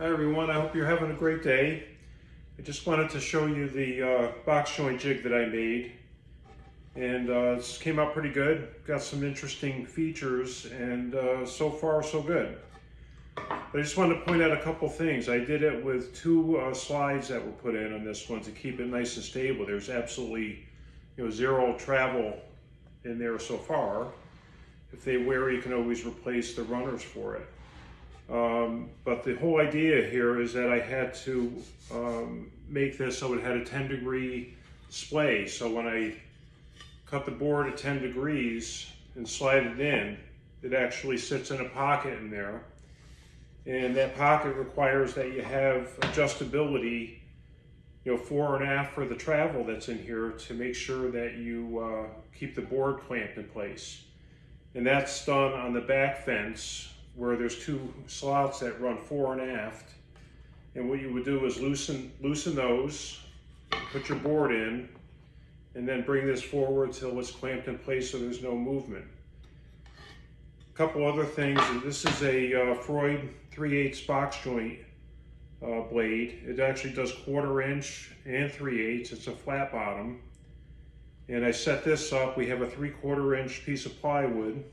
Hi everyone, I hope you're having a great day. I just wanted to show you the box joint jig that I made, and this came out pretty good. Got some interesting features, and so far so good. But I just wanted to point out a couple things. I did it with two slides that were put in on this one to keep it nice and stable. There's absolutely zero travel in there so far. If they wear, you can always replace the runners for it. But the whole idea here is that I had to make this so it had a 10-degree splay. So when I cut the board at 10 degrees and slide it in, it actually sits in a pocket in there. And that pocket requires that you have adjustability, fore and aft for the travel that's in here to make sure that you keep the board clamped in place. And that's done on the back fence, where there's two slots that run fore and aft. And what you would do is loosen those, put your board in, and then bring this forward till it's clamped in place so there's no movement. A couple other things, this is a Freud 3/8 box joint blade. It actually does 1/4 inch and 3/8. It's a flat bottom. And I set this up, we have a 3/4 inch piece of plywood,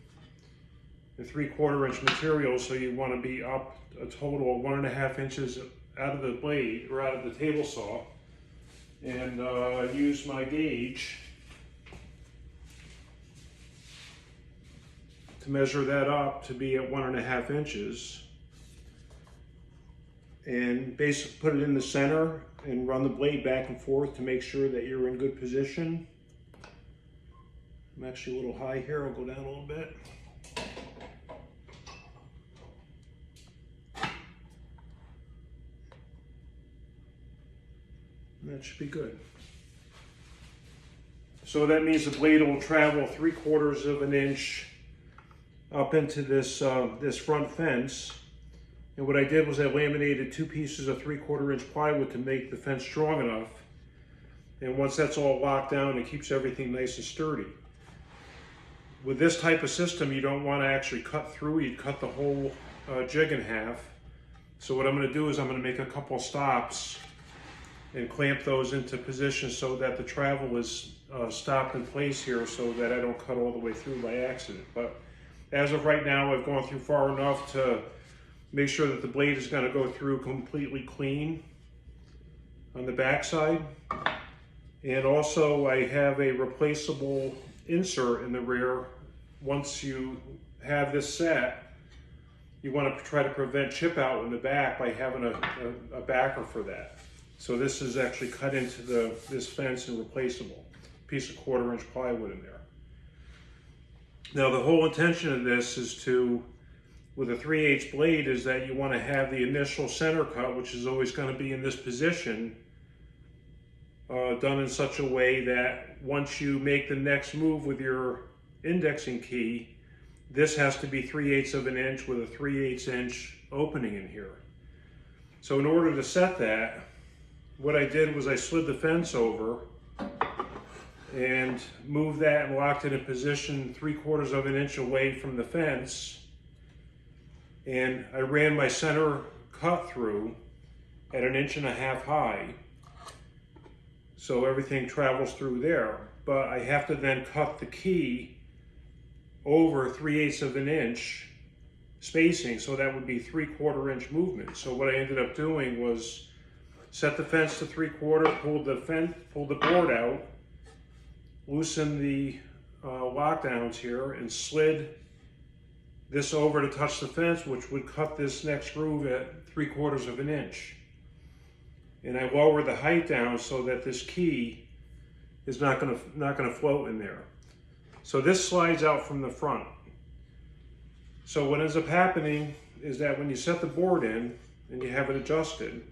the 3/4 inch material, so you want to be up a total of 1.5 inches out of the blade, or out of the table saw. And use my gauge to measure that up to be at 1.5 inches. And basically put it in the center and run the blade back and forth to make sure that you're in good position. I'm actually a little high here, I'll go down a little bit. That should be good. So that means the blade will travel 3/4 of an inch up into this this front fence. And what I did was I laminated 2 pieces of 3/4 inch plywood to make the fence strong enough. And once that's all locked down, it keeps everything nice and sturdy. With this type of system, you don't want to actually cut through, you'd cut the whole jig in half. So what I'm going to do is I'm going to make a couple stops and clamp those into position so that the travel is stopped in place here so that I don't cut all the way through by accident. But as of right now, I've gone through far enough to make sure that the blade is going to go through completely clean on the back side. And also I have a replaceable insert in the rear. Once you have this set, you want to try to prevent chip out in the back by having a backer for that. So this is actually cut into this fence and replaceable. Piece of 1/4 inch plywood in there. Now the whole intention of this is to, with a 3/8 blade, is that you want to have the initial center cut, which is always going to be in this position, done in such a way that once you make the next move with your indexing key, this has to be 3/8 of an inch with a 3/8 inch opening in here. So in order to set that, what I did was I slid the fence over and moved that and locked it in position 3/4 of an inch away from the fence. And I ran my center cut through at 1.5 inches high. So everything travels through there. But I have to then cut the key over 3/8 of an inch spacing, so that would be 3/4 inch movement. So what I ended up doing was set the fence to 3/4, pulled the board out, loosened the lockdowns here, and slid this over to touch the fence, which would cut this next groove at 3/4 of an inch. And I lowered the height down so that this key is not gonna float in there. So this slides out from the front. So what ends up happening is that when you set the board in and you have it adjusted,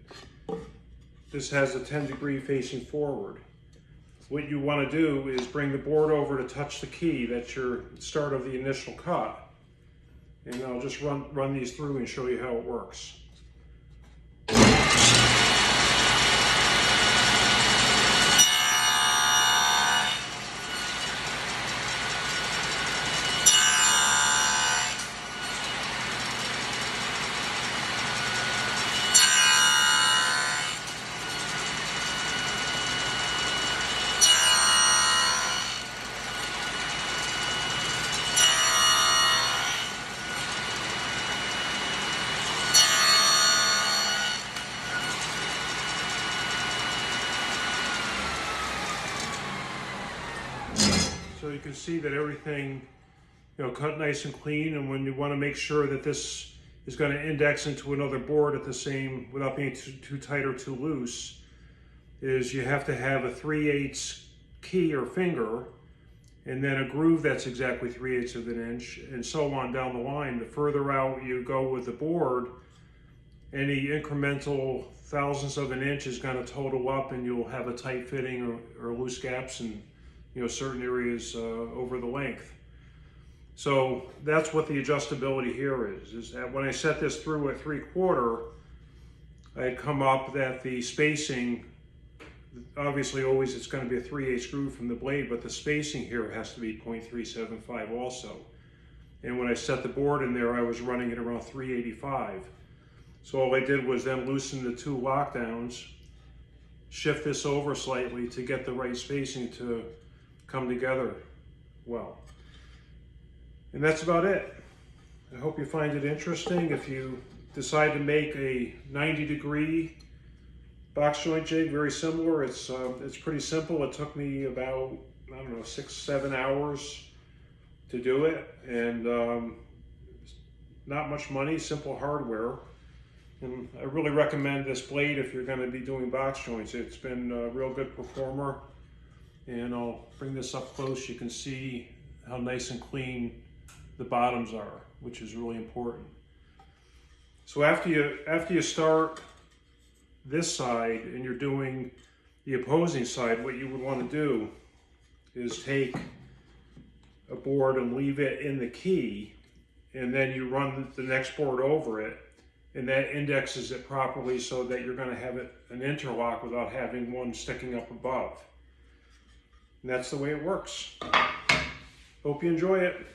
this has a 10-degree facing forward. What you want to do is bring the board over to touch the key. That's your start of the initial cut. And I'll just run these through and show you how it works. So you can see that everything, cut nice and clean. And when you want to make sure that this is going to index into another board at the same, without being too tight or too loose, is you have to have a 3/8 key or finger, and then a groove that's exactly 3/8 of an inch, and so on down the line. The further out you go with the board, any incremental thousandths of an inch is going to total up, and you'll have a tight fitting or loose gaps in certain areas over the length. So that's what the adjustability here is that when I set this through at 3/4, I had come up that the spacing, obviously always it's going to be a 3/8 groove from the blade, but the spacing here has to be 0.375 also. And when I set the board in there, I was running it around 385. So all I did was then loosen the two lockdowns, shift this over slightly to get the right spacing to come together well. And that's about it. I hope you find it interesting. If you decide to make a 90-degree box joint jig, very similar, it's pretty simple. It took me about, 6-7 hours to do it, and not much money, simple hardware. And I really recommend this blade if you're going to be doing box joints. It's been a real good performer. And I'll bring this up close. You can see how nice and clean the bottoms are, which is really important. So after you start this side and you're doing the opposing side, what you would want to do is take a board and leave it in the key, and then you run the next board over it, and that indexes it properly so that you're going to have an interlock without having one sticking up above. And that's the way it works. Hope you enjoy it.